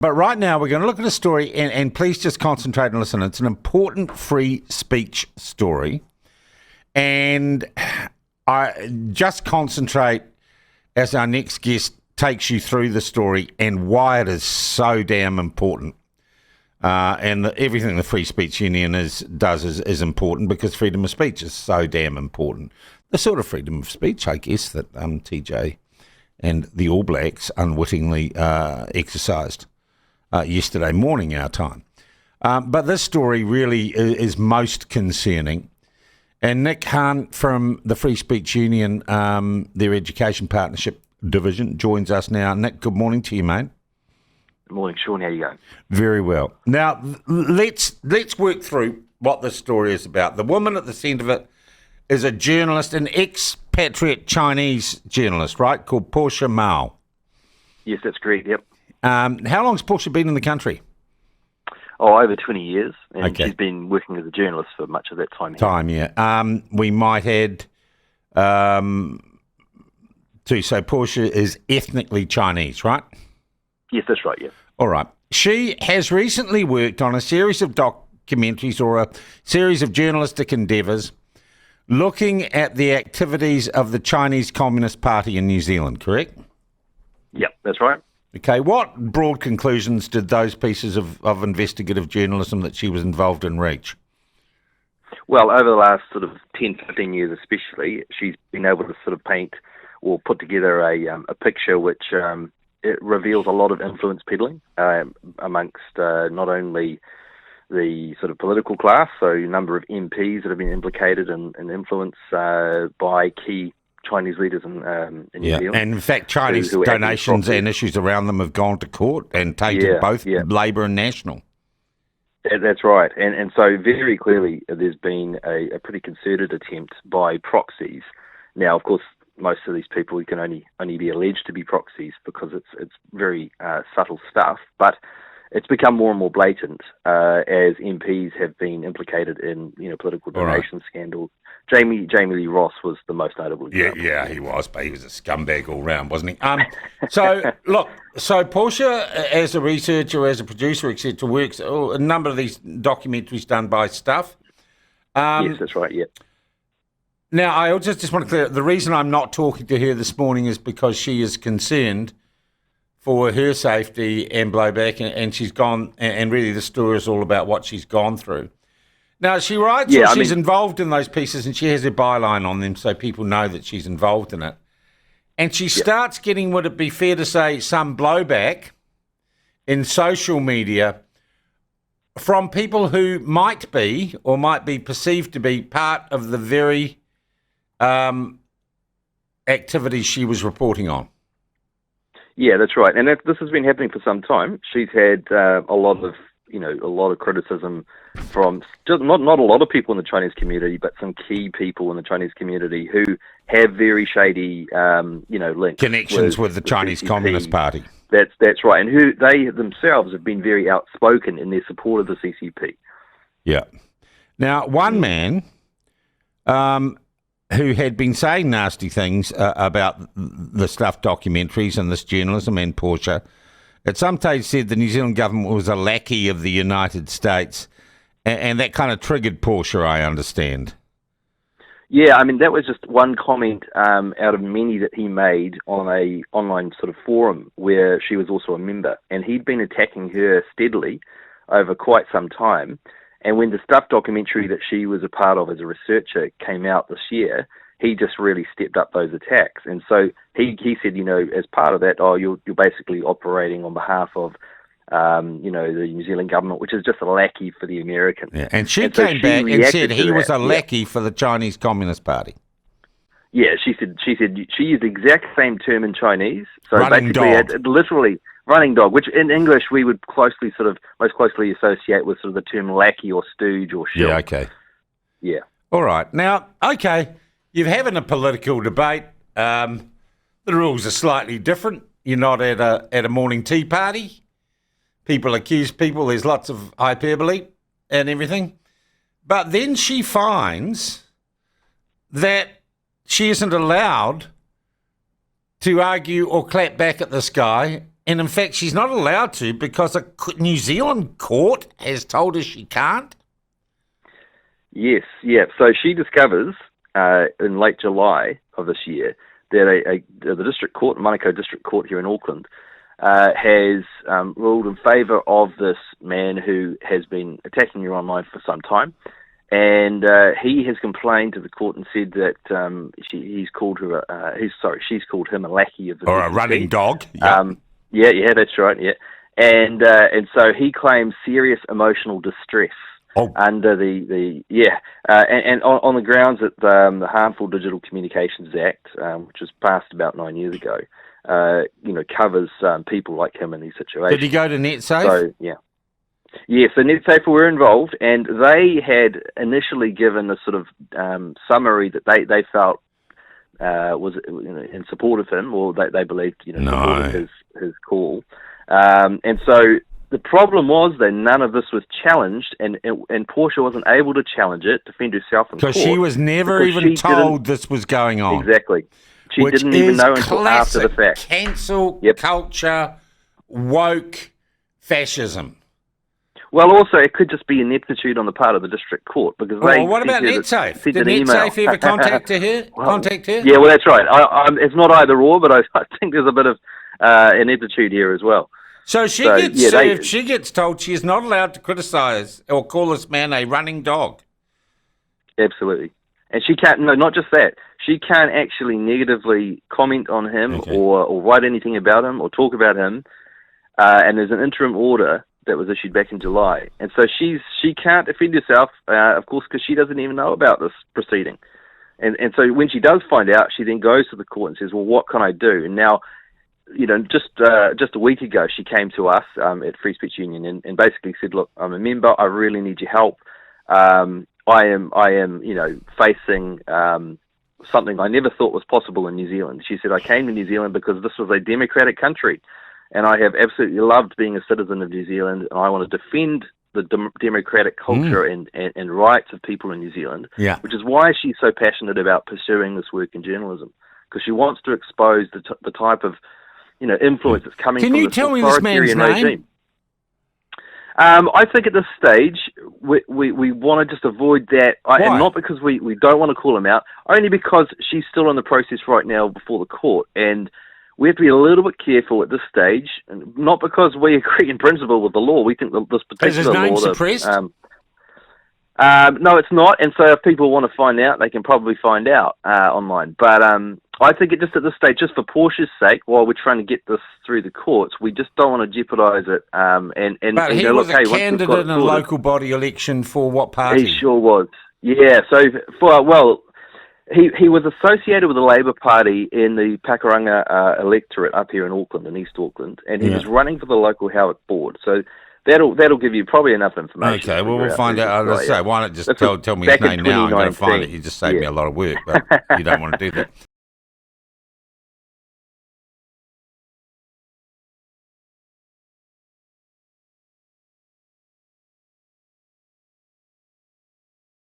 But right now we're going to look at a story, and please just concentrate and listen. It's an important free speech story. And I just concentrate as our next guest takes you through the story and why it is so damn important. Everything the Free Speech Union does is important because freedom of speech is so damn important. The sort of freedom of speech, I guess, that TJ and the All Blacks unwittingly exercised yesterday morning our time. But this story really is most concerning. And Nick Hunt from the Free Speech Union, their Education Partnership Division, joins us now. Nick, good morning to you, mate. Good morning, Sean. How you going? Very well. Now, let's work through what this story is about. The woman at the centre of it is a journalist, an expatriate Chinese journalist, right, called Portia Mao. Yes, that's correct, yep. How long's Portia been in the country? Oh, over 20 years, and Okay. she's been working as a journalist for much of that time. Yeah. We might add, so Portia is ethnically Chinese, right? Yes, that's right, yeah. All right. She has recently worked on a series of documentaries or a series of journalistic endeavours looking at the activities of the Chinese Communist Party in New Zealand, correct? Yep, that's right. Okay. What broad conclusions did those pieces of investigative journalism that she was involved in reach? Well, over the last sort of 10, 15 years especially, she's been able to sort of paint or put together a picture which it reveals a lot of influence peddling amongst not only the sort of political class, so a number of MPs that have been implicated in influence by key Chinese leaders in New Zealand. And in fact, Chinese donations and issues around them have gone to court and taken both Labour and National. That's right. And so very clearly there's been a pretty concerted attempt by proxies. Now, of course, most of these people can only be alleged to be proxies because it's very subtle stuff, but it's become more and more blatant as MPs have been implicated in political donation scandals. Jamie Lee Ross was the most notable example. Yeah, he was, but he was a scumbag all round, wasn't he? So Portia, as a researcher, as a producer, etc., works a number of these documentaries done by Stuff. Yes, that's right. Yeah. Now, I just want to clear, the reason I'm not talking to her this morning is because she is concerned for her safety and blowback, and she's gone, and really the story is all about what she's gone through. Now, she writes she's involved in those pieces, and she has a byline on them so people know that she's involved in it. And she starts getting, would it be fair to say, some blowback in social media from people who might be perceived to be part of the very activities she was reporting on. Yeah, that's right, and this has been happening for some time. She's had a lot of criticism from just not a lot of people in the Chinese community, but some key people in the Chinese community who have very shady, links, connections with the Chinese Communist Party. That's right, and who they themselves have been very outspoken in their support of the CCP. Yeah. Now, one man who had been saying nasty things about the Stuff documentaries and this journalism and Portia, at some stage said the New Zealand government was a lackey of the United States, and that kind of triggered Portia, I understand. Yeah, I mean, that was just one comment out of many that he made on a online sort of forum where she was also a member, and he'd been attacking her steadily over quite some time. And when the Stuff documentary that she was a part of as a researcher came out this year, he just really stepped up those attacks. And so he said, as part of that, you're basically operating on behalf of, the New Zealand government, which is just a lackey for the Americans. Yeah. And she came back and said he was a lackey for the Chinese Communist Party. Yeah, she said she used the exact same term in Chinese. So running basically, dog. Literally running dog, which in English we would most closely associate with sort of the term lackey or stooge or shill. Yeah, okay. Yeah. All right. Now, okay, you're having a political debate. The rules are slightly different. You're not at a morning tea party. People accuse people. There's lots of hyperbole and everything. But then she finds that she isn't allowed to argue or clap back at this guy And in fact, she's not allowed to because a New Zealand court has told her she can't. Yes, yeah. So she discovers in late July of this year that the district court, Manukau District Court here in Auckland, has ruled in favour of this man who has been attacking her online for some time. And he has complained to the court and said that she's called him a lackey of the or a DPP. running dog. Yep. Yeah, that's right. Yeah, and so he claims serious emotional distress under and on the grounds that the Harmful Digital Communications Act, which was passed about 9 years ago, covers people like him in these situations. Did he go to NetSafe? So yeah. Yes, so NetSafe were involved, and they had initially given a sort of summary that they felt was in support of him, or they believed supported his call. And so the problem was that none of this was challenged, and Portia wasn't able to challenge it, defend herself in court. Because she was never even told this was going on. Exactly. She didn't even know until after the fact. Cancel culture, woke fascism. Well, also, it could just be ineptitude on the part of the district court, because well, what about NetSafe? Did NetSafe ever contact her? Yeah, well, that's right. It's not either or, but I think there's a bit of ineptitude here as well. So she gets served. She gets told she is not allowed to criticise or call this man a running dog. Absolutely. And she can't, not just that, she can't actually negatively comment on him or write anything about him or talk about him. And there's an interim order that was issued back in July. And so she can't defend herself, of course, because she doesn't even know about this proceeding. And so when she does find out, she then goes to the court and says, well, what can I do? And now, just a week ago, she came to us at Free Speech Union and basically said, look, I'm a member, I really need your help. I am facing something I never thought was possible in New Zealand. She said, I came to New Zealand because this was a democratic country, and I have absolutely loved being a citizen of New Zealand, and I want to defend the democratic culture and rights of people in New Zealand, which is why she's so passionate about pursuing this work in journalism, because she wants to expose the type of influence that's coming from this authoritarian regime. I think at this stage, we want to just avoid that, and not because we don't want to call him out, only because she's still in the process right now before the court, and we have to be a little bit careful at this stage, and not because we agree in principle with the law. We think that this particular law... Is his name suppressed? No, it's not, and so if people want to find out, they can probably find out online. But I think just at this stage, just for Portia's sake, while we're trying to get this through the courts, we just don't want to jeopardise it. But he was a candidate in a local body election for what party? He sure was. Yeah, so he was associated with the Labour Party in the Pakuranga electorate up here in Auckland, in East Auckland, and he was running for the local Howard board. So that'll give you probably enough information. Okay, well, we'll find out. Why not just tell me his name now and go find it? You just saved me a lot of work, but you don't want to do that.